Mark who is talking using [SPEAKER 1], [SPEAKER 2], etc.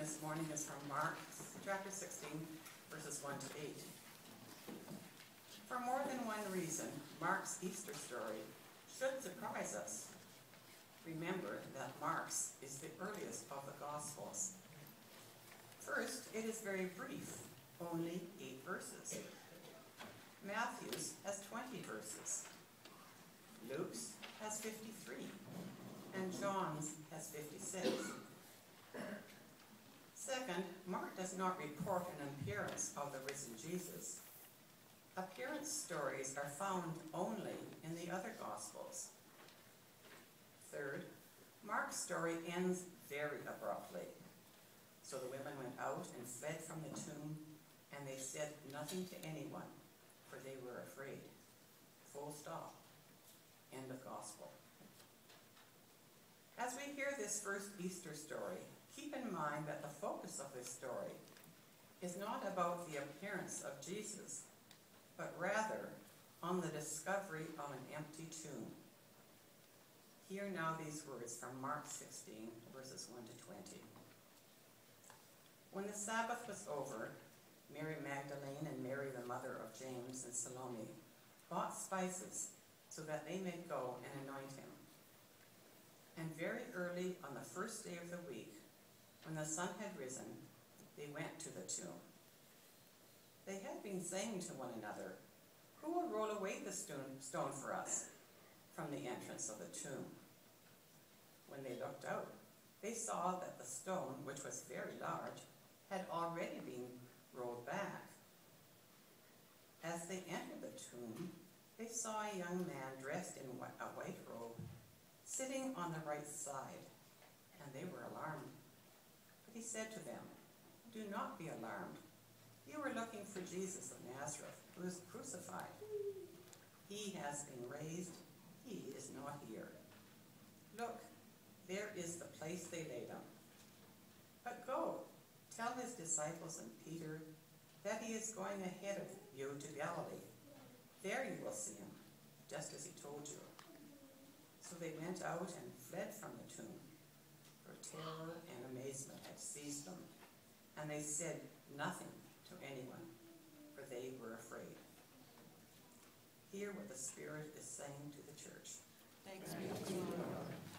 [SPEAKER 1] this morning is from Mark chapter 16, verses 1 to 8. For more than one reason, Mark's Easter story should surprise us. Remember that Mark's is the earliest of the Gospels. First, it is very brief, only 8 verses. Matthew's has 20 verses. Luke's has 53, and John's has 56. Second, Mark does not report an appearance of the risen Jesus. Appearance stories are found only in the other Gospels. Third, Mark's story ends very abruptly. So the women went out and fled from the tomb, and they said nothing to anyone, for they were afraid. Full stop. End of Gospel. As we hear this first Easter story, keep in mind that the focus of this story is not about the appearance of Jesus, but rather on the discovery of an empty tomb. Hear now these words from Mark 16, verses 1 to 20. When the Sabbath was over, Mary Magdalene and Mary, the mother of James and Salome, bought spices so that they may go and anoint him. And very early on the first day of the week, when the sun had risen, they went to the tomb. They had been saying to one another, "Who will roll away the stone for us from the entrance of the tomb?" When they looked out, they saw that the stone, which was very large, had already been rolled back. As they entered the tomb, they saw a young man dressed in a white robe, sitting on the right side, and they were alarmed. But he said to them, "Do not be alarmed. You are looking for Jesus of Nazareth, who is crucified. He has been raised. He is not here. Look, there is the place they laid him. But go, tell his disciples and Peter that he is going ahead of you to Galilee. There you will see him, just as he told you." So they went out and fled from the tomb, for terror and amazement had seized them, and they said nothing to anyone, for they were afraid. Hear what the Spirit is saying to the church.
[SPEAKER 2] Thanks be to God.